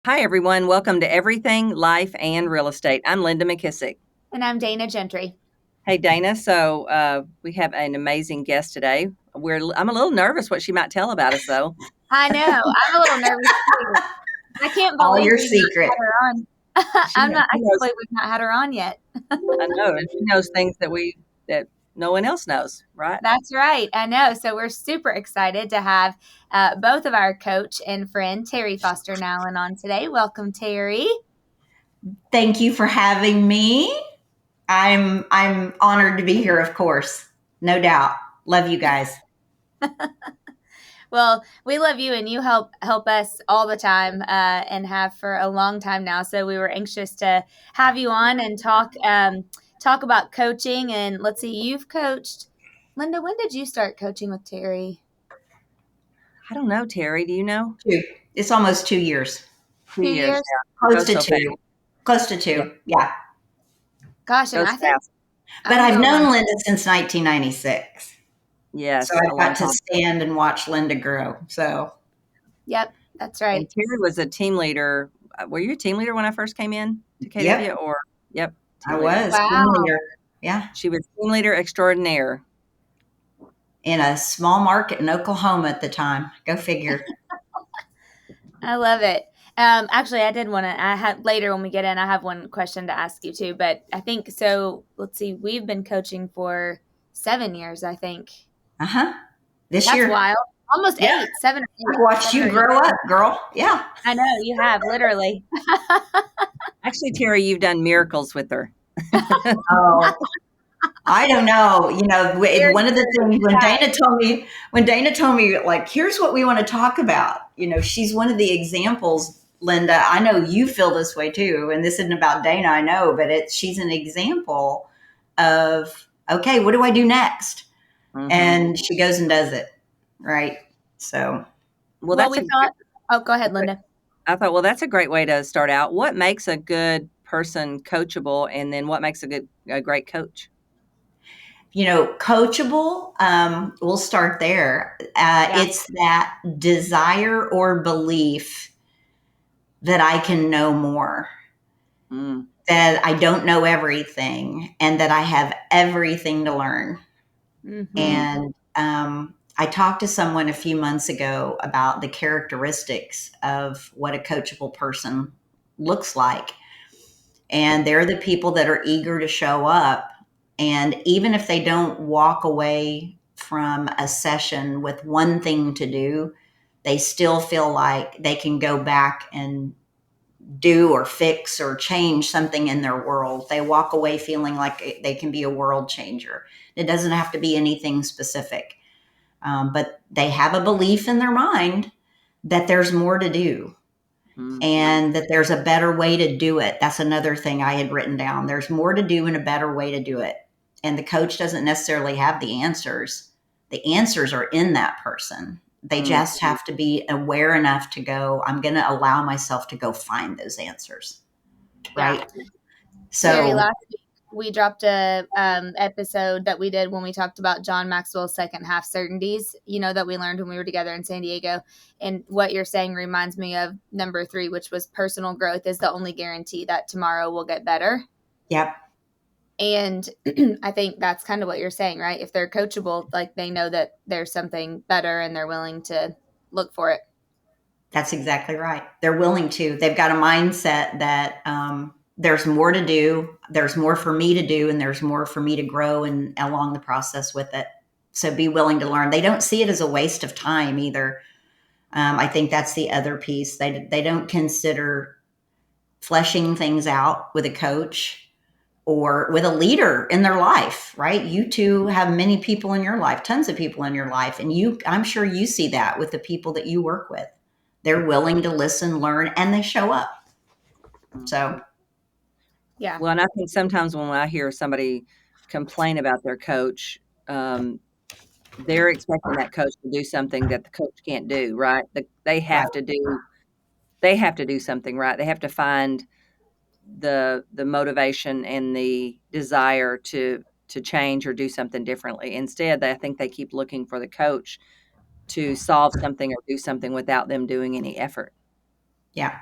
Hi, everyone. Welcome to Everything, Life, and Real Estate. I'm Linda McKissick. And I'm Dana Gentry. Hey, Dana. So we have an amazing guest today. I'm a little nervous what she might tell about us, though. I know. I'm a little nervous too. I can't All believe your we've not secret. had her on. She, I she can't knows. believe we've not had her on yet. I know, and she knows things that no one else knows, right? That's right. I know. So we're super excited to have both of our coach and friend, Terrie Foster Nowland, on today. Welcome, Terrie. Thank you for having me. I'm honored to be here, of course. No doubt. Love you guys. Well, we love you, and you help us all the time, and have for a long time now. So we were anxious to have you on and talk about coaching. And let's see, you've coached, Linda. When did you start coaching with Terrie? I don't know, Terry. Do you know? Two. It's almost 2 years. 2 years. Years. Yeah. Close Goes to so fast. two. Close to Yeah, two. Yeah. Gosh, and goes I think fast. But I'm I've going on. known Linda since 1996. So Yes, a I've long got to time. stand and watch Linda grow. So, Yep, that's And right. Terry was a team leader. Were you a team leader when I first came in to KW? yep, Or yep, I team leader. was team Wow. leader. Yeah. She was team leader extraordinaire. In a small market in Oklahoma at the time. Go figure. I love it. Actually, I did want to. I had later when we get in, I have one question to ask you too. But I think so. Let's see. We've been coaching for 7 years. I think Uh huh. This that's year. wild. Almost Yeah. eight, seven or I've eight, watched seven you or eight. grow up, girl. Yeah. I know you have literally. Actually, Terry, you've done miracles with her. Oh, I don't know. Very One of the true. things Yeah. when Dana told me, like, here's what we want to talk about. She's one of the examples, Linda. I know you feel this way too. And this isn't about Dana, I know, but she's an example of, okay, what do I do next? Hmm. And she goes and does it. Right. So, Well, Well, that's we a thought. Oh, go ahead, great, Linda. I thought, well, that's a great way to start out. What makes a good person coachable, and then what makes a great coach? coachable, we'll start there. Yeah. It's that desire or belief that I can know more, Mm, that I don't know everything, and that I have everything to learn. Mm-hmm. mm, And I talked to someone a few months ago about the characteristics of what a coachable person looks like. And they're the people that are eager to show up. And even if they don't walk away from a session with one thing to do, they still feel like they can go back and do or fix or change something in their world. They walk away feeling like they can be a world changer. It doesn't have to be anything specific, but they have a belief in their mind that there's more to do mm, and that there's a better way to do it. That's another thing I had written down. There's more to do and a better way to do it. And the coach doesn't necessarily have the answers. The answers are in that person. They mm. just have to be aware enough to go, I'm going to allow myself to go find those answers. Yeah. Right. Terry, So, last week we dropped a episode that we did when we talked about John Maxwell's second half certainties, that we learned when we were together in San Diego. And what you're saying reminds me of number 3, which was personal growth is the only guarantee that tomorrow will get better. yep. And I think that's kind of what you're saying, right? If they're coachable, like they know that there's something better and they're willing to look for it. That's exactly right. They're willing to. They've got a mindset that there's more to do, there's more for me to do, and there's more for me to grow and along the process with it. So be willing to learn. They don't see it as a waste of time either. I think that's the other piece. They don't consider fleshing things out with a coach or with a leader in their life, right? You two have many people in your life, tons of people in your life, and I'm sure you see that with the people that you work with. They're willing to listen, learn, and they show up. Mhm. So, Yeah. Well, and I think sometimes when I hear somebody complain about their coach, um, they're expecting that coach to do something that the coach can't do, right? They right. have to do they have to do something, right? They have to find the motivation and the desire to change or do something differently. Instead, I think they keep looking for the coach to solve something or do something without them doing any effort. Yeah.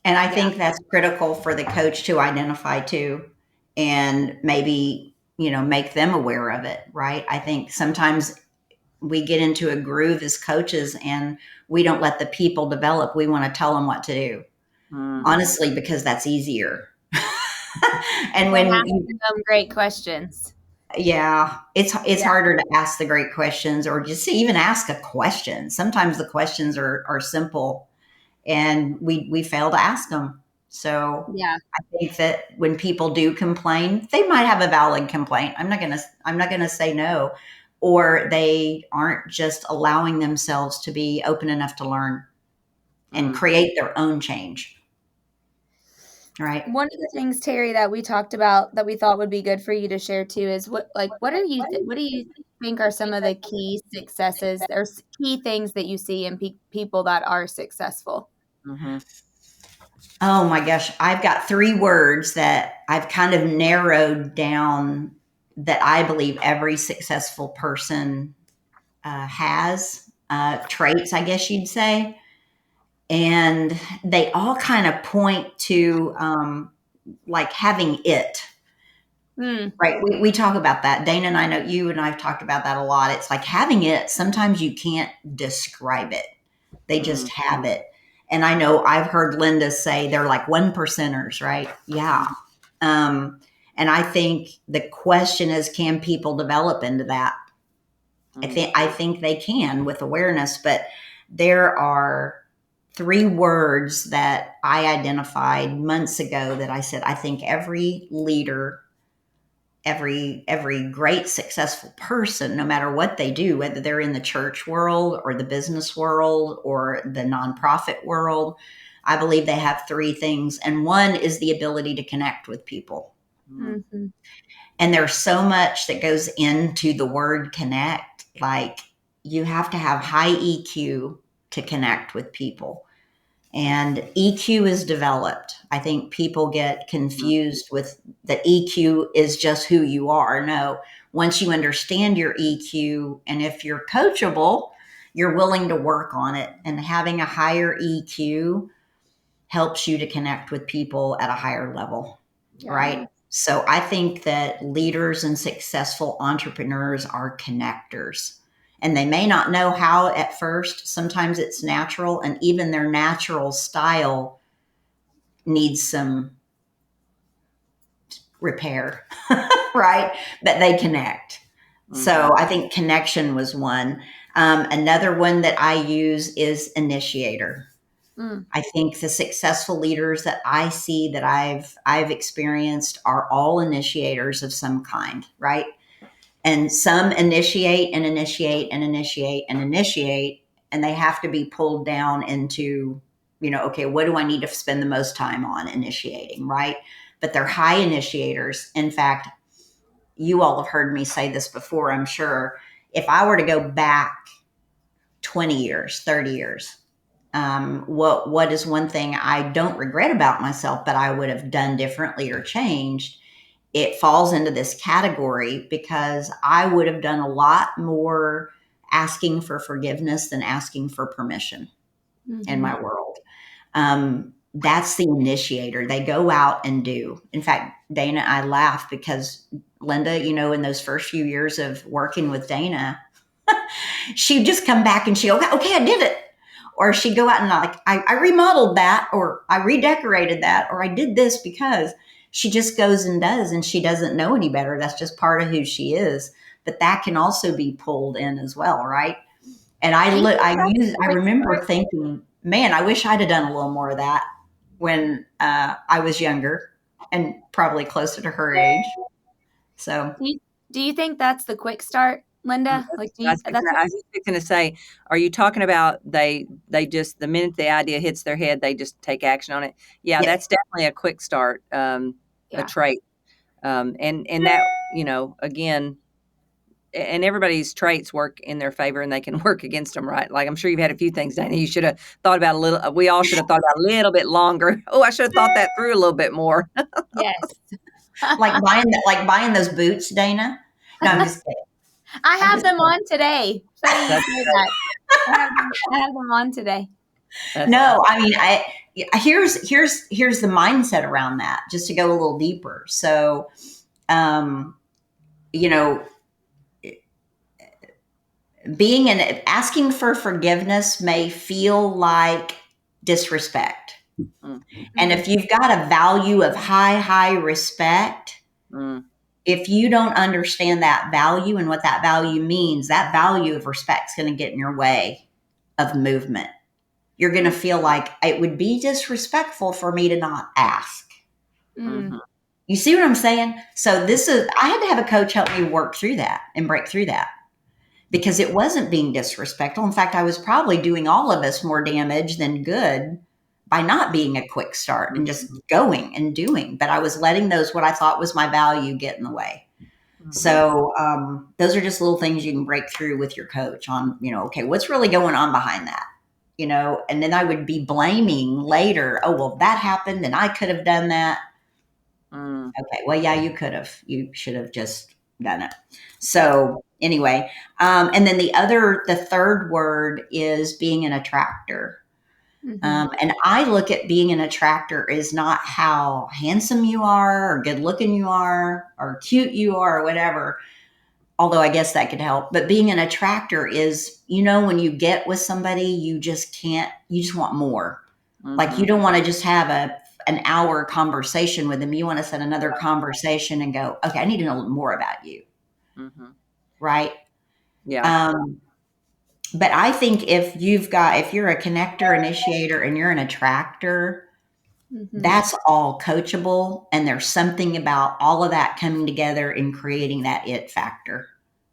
And I think that's critical for the coach to identify too, and maybe, make them aware of it, right? I think sometimes we get into a groove as coaches and we don't let the people develop. We want to tell them what to do, honestly, because that's easier. And We're when asking them great questions. yeah, it's harder to ask the great questions, or just to even ask a question. Sometimes the questions are simple and we fail to ask them. So Yeah. I think that when people do complain, they might have a valid complaint. I'm not gonna say no, or they aren't just allowing themselves to be open enough to learn and create their own change. Right. One of the things, Terry, that we talked about that we thought would be good for you to share too is what do you think are some of the key successes or key things that you see in people that are successful? Oh my gosh, I've got 3 words that I've kind of narrowed down that I believe every successful person has, traits, I guess you'd say. And they all kind of point to like having it, right? We talk about that. Dana and I know you and I have talked about that a lot. It's like having it. Sometimes you can't describe it, they just have it. And I know I've heard Linda say they're like 1%ers, right? Yeah. And I think the question is, can people develop into that? I think they can with awareness, but there are 3 words that I identified months ago that I said I think every leader, every great successful person, no matter what they do, whether they're in the church world or the business world or the nonprofit world, I believe they have 3 things, and one is the ability to connect with people. Mm-hmm. And there's so much that goes into the word connect. Like, you have to have high EQ to connect with people. And EQ is developed. I think people get confused with that EQ is just who you are. No, once you understand your EQ, and if you're coachable, you're willing to work on it. And having a higher EQ helps you to connect with people at a higher level, right? So I think that leaders and successful entrepreneurs are connectors. And they may not know how at first. Sometimes it's natural, and even their natural style needs some repair, right? But they connect. So I think connection was one. Another one that I use is initiator. I think the successful leaders that I see that I've experienced are all initiators of some kind, right? And some initiate and initiate and initiate and initiate, and they have to be pulled down into, okay, what do I need to spend the most time on initiating, right? But they're high initiators. In fact, you all have heard me say this before, I'm sure. If I were to go back 20 years, 30 years, what is one thing I don't regret about myself, but I would have done differently or changed? It falls into this category because I would have done a lot more asking for forgiveness than asking for permission in my world. That's the initiator. They go out and do. In fact, Dana, I laugh because Linda, in those first few years of working with Dana, she'd just come back and she'd go, okay, I did it. Or she'd go out and I remodeled that, or I redecorated that, or I did this, because she just goes and does, and she doesn't know any better. That's just part of who she is. But that can also be pulled in as well, right? And I remember thinking, man, I wish I'd have done a little more of that when I was younger and probably closer to her age. So, Do you think that's the quick start, Linda? Like, I was just fixing to say, are you talking about they just, the minute the idea hits their head, they just take action on it? Yeah, yeah. that's definitely a quick start, a trait. And that, again, and everybody's traits work in their favor and they can work against them, right? Like, I'm sure you've had a few things, Dana, you should have thought about a little. We all should have thought about a little bit longer. Oh, I should have thought that through a little bit more. Yes. Buying those boots, Dana. No, I'm just kidding. I have them on today. Funny you say that. I have them on today. No, I mean, here's the mindset around that, just to go a little deeper. So, um, you know, asking for forgiveness may feel like disrespect. Mm, And if you've got a value of high respect, mm, if you don't understand that value and what that value means, that value of respect is going to get in your way of movement. You're going to feel like it would be disrespectful for me to not ask. mhm, You see what I'm saying? So I had to have a coach help me work through that and break through that, because it wasn't being disrespectful. In fact, I was probably doing all of us more damage than good by not being a quick start and just going and doing. But I was letting what I thought was my value get in the way. mhm. So those are just little things you can break through with your coach on, okay, what's really going on behind that? And then I would be blaming later, oh, well, that happened and I could have done that. Mm, Okay, well, yeah, you could have. You should have just done it. So anyway, and then the third word is being an attractor. And I look at being an attractor is not how handsome you are or good looking you are or cute you are or whatever, although I guess that could help. But being an attractor is, when you get with somebody, you just can't, you just want more. Like, you mhm. don't want to just have an hour conversation with them. You want to set another conversation and go, okay, I need to know more about you. Mhm. Right. Yeah. Um, but I think if you're a connector, initiator, and you're an attractor, that's all coachable. And there's something about all of that coming together and creating that it factor.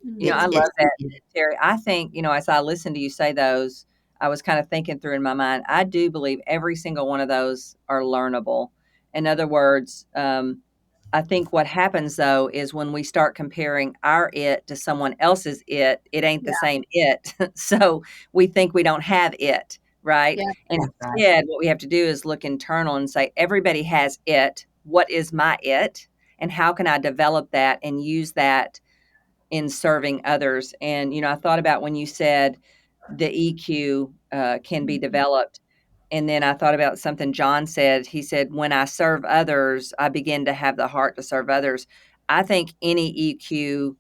I love It's that, Terry. I think, as I listen to you say those, I was kind of thinking through in my mind, I do believe every single one of those are learnable. In other words, I think what happens though is when we start comparing our it to someone else's it ain't the same it. So we think we don't have it, right? Yeah. And that's right. instead, what we have to do is look internal and say, everybody has it. What is my it? And how can I develop that and use that in serving others? And, I thought about when you said the EQ can be developed. And then I thought about something John said. He said, when I serve others, I begin to have the heart to serve others. I think any EQ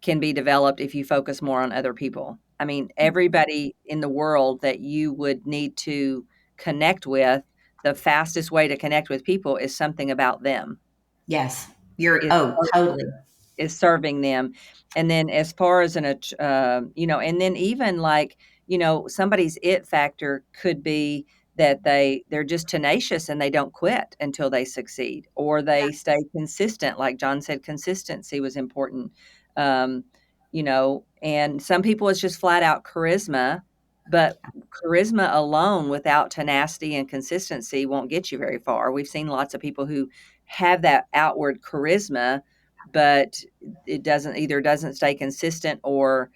can be developed if you focus more on other people. I mean, everybody in the world that you would need to connect with, the fastest way to connect with people is something about them. Yes. Is Totally. serving them. And then as far as and then even like, somebody's it factor could be that they're just tenacious and they don't quit until they succeed, or they stay consistent. Like John said, consistency was important. Um, and some people it's just flat out charisma, but charisma alone without tenacity and consistency won't get you very far. We've seen lots of people who have that outward charisma, but it doesn't stay consistent, or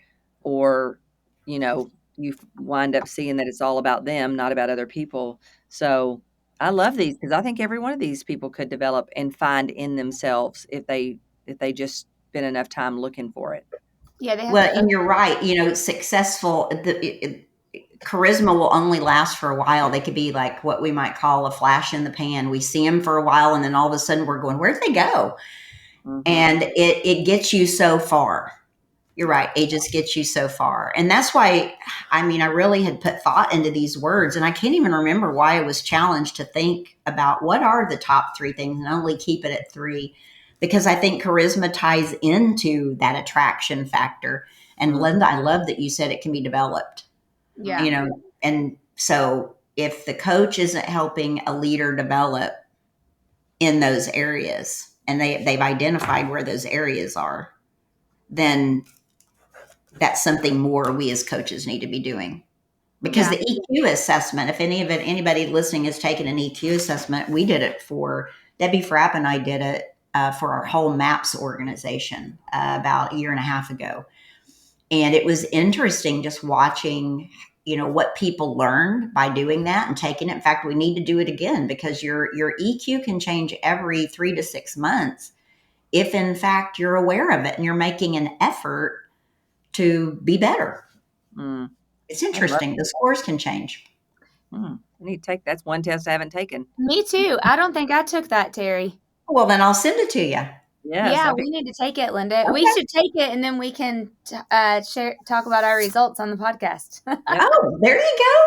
you wind up seeing that it's all about them, not about other people. So I love these because I think every one of these people could develop and find in themselves if they just spend enough time looking for it. Yeah, they have Well, to and own. you're right. Charisma will only last for a while. They could be like what we might call a flash in the pan. We see them for a while, and then all of a sudden we're going, "Where'd they go?" Mhm. And it gets you so far. You're right. It just gets you so far. And that's why, I mean, I really had put thought into these words, and I can't even remember why I was challenged to think about what are the top three things and only keep it at three, because I think charisma ties into that attraction factor. And Mhm. Linda, I love that you said it can be developed, Yeah. Mhm. and so if the coach isn't helping a leader develop in those areas, and they've identified where those areas are, then that's something more we as coaches need to be doing. Because Mhm. Yeah. the EQ assessment, if anybody listening has taken an EQ assessment, we did it for Debbie Frapp, and I did it for our whole MAPS organization about a year and a half ago. And it was interesting just watching, what people learned by doing that and taking it. In fact, we need to do it again, because your EQ can change every 3 to 6 months if in fact you're aware of it and you're making an effort to be better. Mm. It's I love interesting. The scores can change. mm. I need to take that's one test I haven't taken. Me too. I don't think I took that, Terry. Well, then I'll send it to you. Yes, Yeah, that'd be, we need to take it, Linda. We Okay. should take it, and then we can talk about our results on the podcast. yep, Oh, there you go.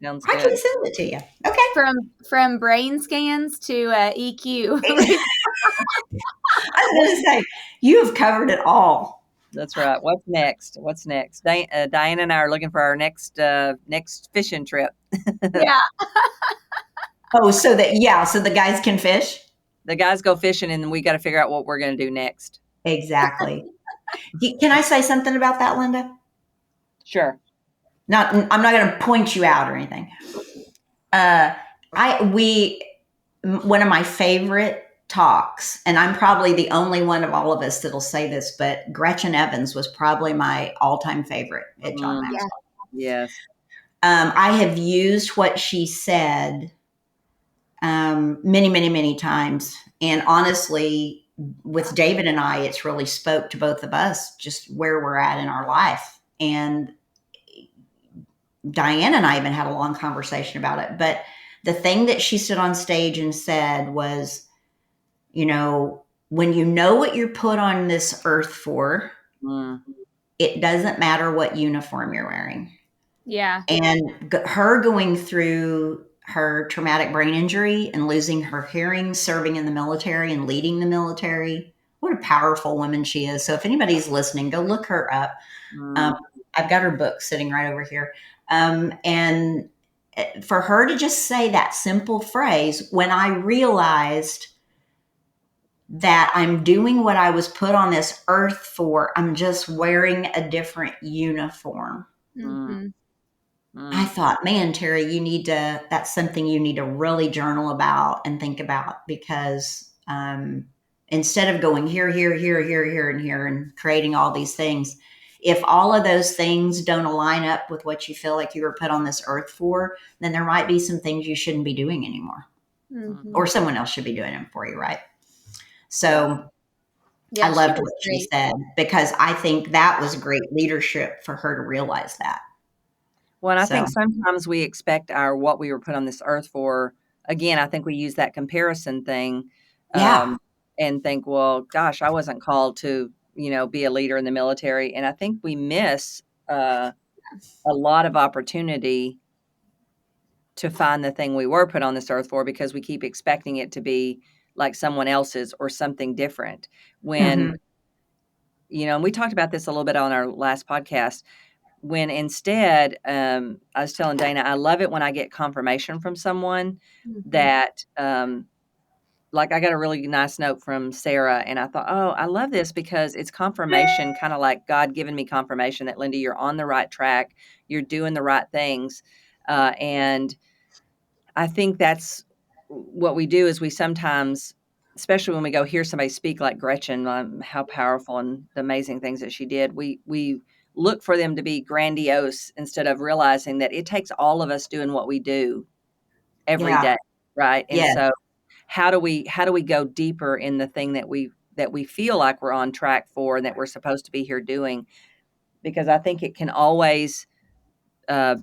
sounds I can good. send it to you. Okay. From brain scans to EQ. I was going to say, you have covered it all. That's right. What's next? What's next? Diane and I are looking for our next fishing trip. Yeah. Oh, so the guys can fish? The guys go fishing, and we got to figure out what we're going to do next. Exactly. Can I say something about that, Linda? Sure. I'm not going to point you out or anything. One of my favorite talks, and I'm probably the only one of all of us that'll say this, but Gretchen Evans was probably my all-time favorite at John Maxwell. Yes. I have used what she said many, many, many times. And honestly, with David and I, it's really spoke to both of us, just where we're at in our life. And Diane and I even had a long conversation about it. But the thing that she stood on stage and said was, when you know what you're put on this earth for, it doesn't matter what uniform you're wearing. Yeah. And her going through her traumatic brain injury and losing her hearing, serving in the military and leading the military. What a powerful woman she is. So if anybody's listening, go look her up. I've got her book sitting right over here. And for her to just say that simple phrase, when I realized that I'm doing what I was put on this earth for, I'm just wearing a different uniform. Mm-hmm. I thought, man, Terri, that's something you need to really journal about and think about, because instead of going here, here, here, here, here, and here, and creating all these things, if all of those things don't align up with what you feel like you were put on this earth for, then there might be some things you shouldn't be doing anymore, or someone else should be doing them for you, right? So Yeah, I loved what she said, because I think that was great leadership for her to realize that. Well, and I think sometimes we expect what we were put on this earth for. Again, I think we use that comparison thing, and think, well, gosh, I wasn't called to, be a leader in the military. And I think we miss a lot of opportunity to find the thing we were put on this earth for, because we keep expecting it to be like someone else's or something different. When, and we talked about this a little bit on our last podcast, when instead, I was telling Dana, I love it when I get confirmation from someone that, like I got a really nice note from Sarah, and I thought, oh, I love this because it's confirmation, kind of like God giving me confirmation that, Linda, you're on the right track. You're doing the right things. And I think that's what we do, is we sometimes, especially when we go hear somebody speak like Gretchen, how powerful and the amazing things that she did, we look for them to be grandiose instead of realizing that it takes all of us doing what we do every day, right? And so how do we go deeper in the thing that we feel like we're on track for and that we're supposed to be here doing? Because I think it can always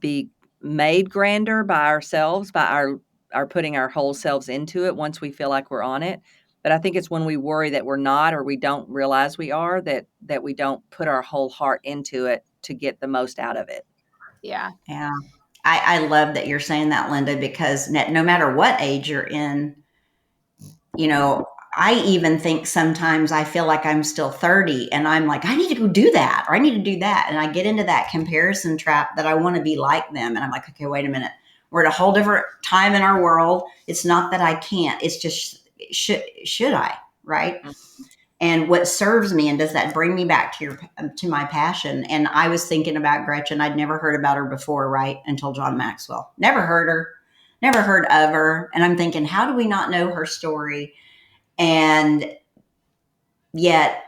be made grander by ourselves, by our putting our whole selves into it once we feel like we're on it. But I think it's when we worry that we're not, or we don't realize we are, that we don't put our whole heart into it to get the most out of it. Yeah. Yeah. I love that you're saying that, Linda, because no matter what age you're in, I even think sometimes I feel like I'm still 30 and I'm like, I need to go do that, or I need to do that. And I get into that comparison trap that I want to be like them. And I'm like, okay, wait a minute. We're at a whole different time in our world. It's not that I can't. It's just, should I? Right. And what serves me, and does that bring me back to my passion? And I was thinking about Gretchen. I'd never heard about her before, right? Until John Maxwell. Never heard her, never heard of her. And I'm thinking, how do we not know her story? And yet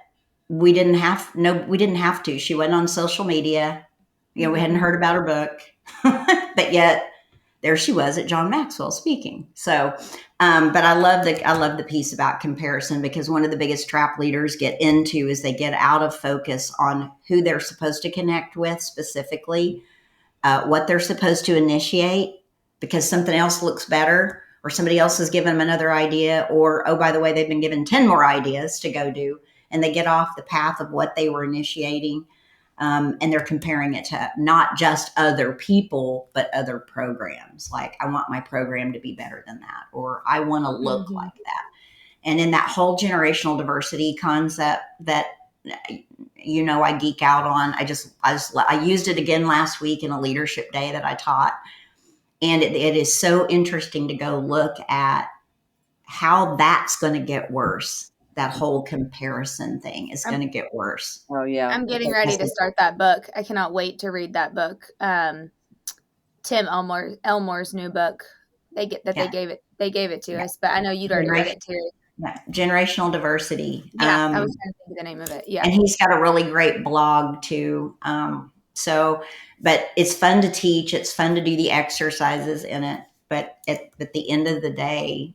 we didn't have to. She wasn't on social media. We hadn't heard about her book, but yet there she was at John Maxwell speaking. So, but I love the piece about comparison, because one of the biggest trap leaders get into is they get out of focus on who they're supposed to connect with specifically, what they're supposed to initiate, because something else looks better, or somebody else has given them another idea, or, oh, by the way, they've been given 10 more ideas to go do, and they get off the path of what they were initiating. And they're comparing it to not just other people, but other programs. Like, I want my program to be better than that, or I want to look like that. And in that whole generational diversity concept that, I geek out on, I used it again last week in a leadership day that I taught. And it is so interesting to go look at how that's going to get worse. That whole comparison thing is going to get worse. Oh yeah. I'm getting ready to start that book. I cannot wait to read that book. Tim Elmore's new book. They gave it to us, but I know you'd already read it, Terry. Yeah, generational diversity. Yeah, I was trying to think of the name of it. Yeah, and he's got a really great blog too. But it's fun to teach. It's fun to do the exercises in it. But at the end of the day,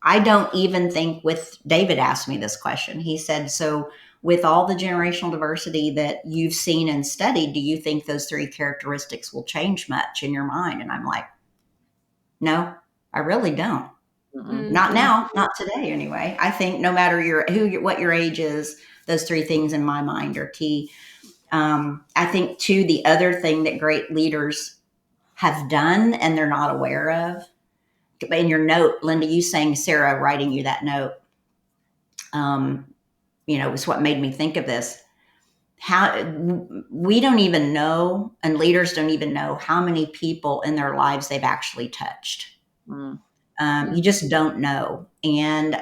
I don't even think David asked me this question. He said, so with all the generational diversity that you've seen and studied, do you think those 3 characteristics will change much in your mind? And I'm like, no, I really don't. Mm-mm. Not now, not today anyway. I think no matter what your age is, those 3 things in my mind are key. I think too, the other thing that great leaders have done and they're not aware of, in your note, Linda, you saying Sarah writing you that note, was what made me think of this. How we don't even know, and leaders don't even know how many people in their lives they've actually touched. You just don't know. And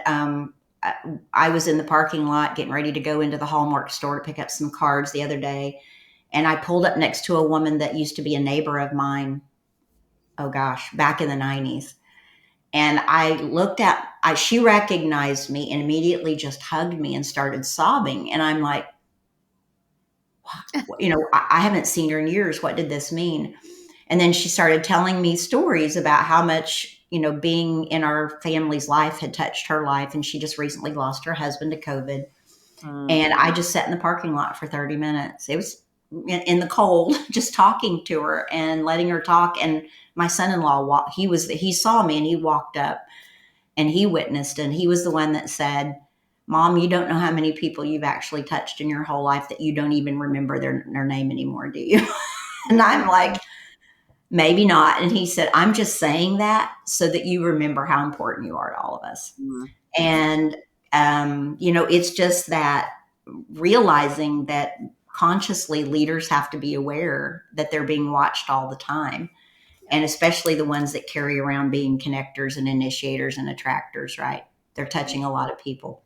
I was in the parking lot getting ready to go into the Hallmark store to pick up some cards the other day. And I pulled up next to a woman that used to be a neighbor of mine. Oh gosh, back in the 90s. And I looked at, she recognized me and immediately just hugged me and started sobbing. And I'm like, I haven't seen her in years. What did this mean? And then she started telling me stories about how much, being in our family's life had touched her life. And she just recently lost her husband to COVID. And I just sat in the parking lot for 30 minutes. It was in the cold, just talking to her and letting her talk. And my son-in-law, he saw me and he walked up and he witnessed, and he was the one that said, Mom, you don't know how many people you've actually touched in your whole life that you don't even remember their name anymore, do you? And I'm like, maybe not. And he said, I'm just saying that so that you remember how important you are to all of us. And, it's just that realizing that consciously leaders have to be aware that they're being watched all the time. And especially the ones that carry around being connectors and initiators and attractors, right? They're touching a lot of people.